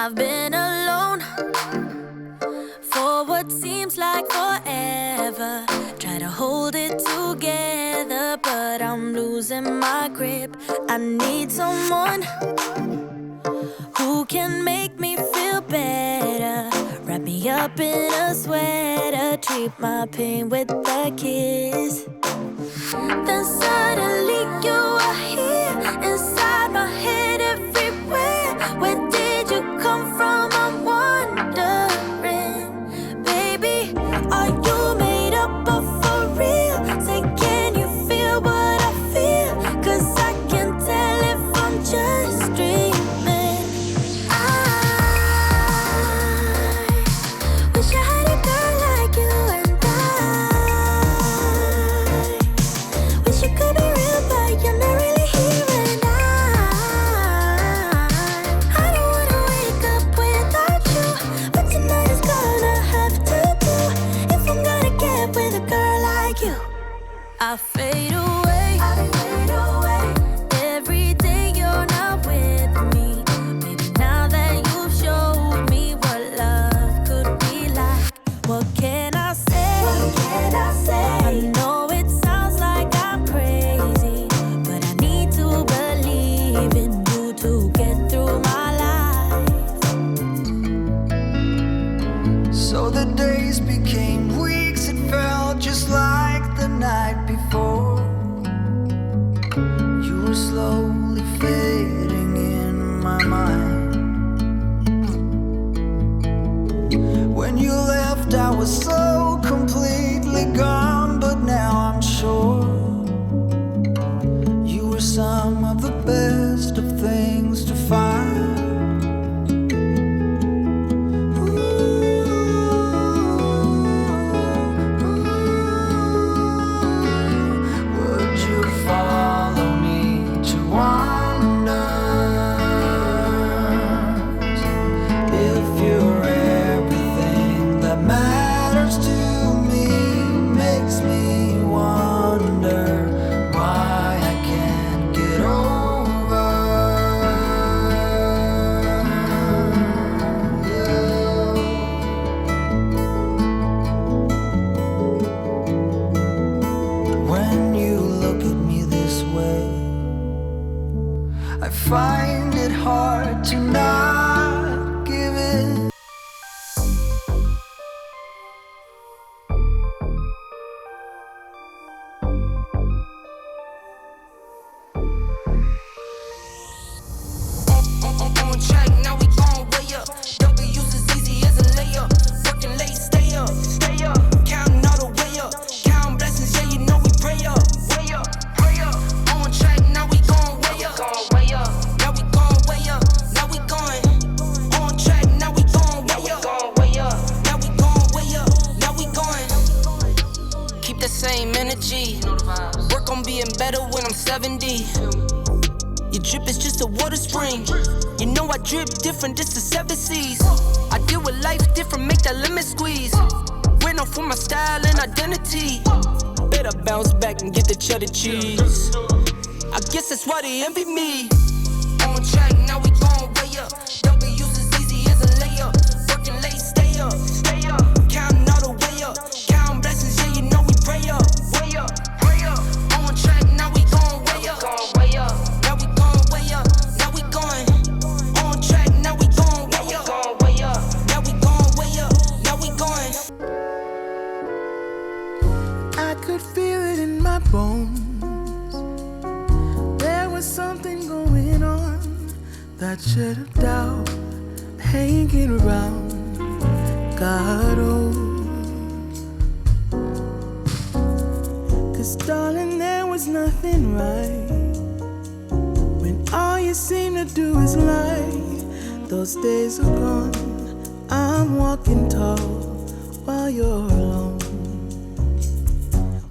I've been alone for what seems like forever. Try to hold it together, but I'm losing my grip. I need someone who can make me feel better. Wrap me up in a sweater, treat my pain with a kiss. Then suddenly you are here, inside my head, everywhere. Where did you come from? I'm wondering, baby, are you made up of for real? Say, can you feel what I feel? 'Cause I can tell if I'm just dreaming. I wish I had a girl like you, and I wish you could be real, but you're not really here. And I don't wanna wake up without you. But tonight is gonna have to do if I'm gonna get with a girl like you. I fade away. Every day you're not with me. Maybe now that you've showed me what love could be like, what can I say? I know it sounds like I'm crazy, but I need to believe in you to get through my life. So the days became weeks, it felt just like the night before. You were slowly fading in my mind. When you left, I was so completely gone, but now I'm sure you were some of the best of things to find. Would you follow me to wonders? If you're everything that matters to me, makes me wonder why I can't get over you. When you look at me this way, I find it hard to not give in. On track, now we gon' way up. W's as easy as a layup. Working late, stay up. Counting all the way up. Counting blessings, yeah, you know we pray up. Pray up. On track, now we gon' way up. Now we gon' way up. Now we going. On track, now we gon' way up. Now we gon' way up. Now we going. Keep the same energy. Work on being better when I'm 70. Your drip is just a water spring. You know I drip different, this the 7 seas. I deal with life different, make that lemon squeeze. Went off for my style and identity. Better bounce back and get the cheddar cheese. I guess that's why they envy me. On track, now we gon' way up. W's as easy as a layup. Working late, stay up. Counting all the way up. Counting blessings, yeah, you know we pray up. Pray up. On track, now we gon' way up. Now we gon' way up. Now we going. On track, now we gon' way up. Now we gon' way up. Now we going. I could feel it in my bones. There was something going on that should have doubt hanging around. God, oh. 'Cause darling, there was nothing right when all you seem to do is lie. Those days are gone. I'm walking tall while you're alone.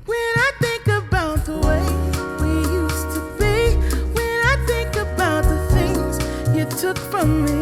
When I think about the way we used to be, when I think about the things you took from me,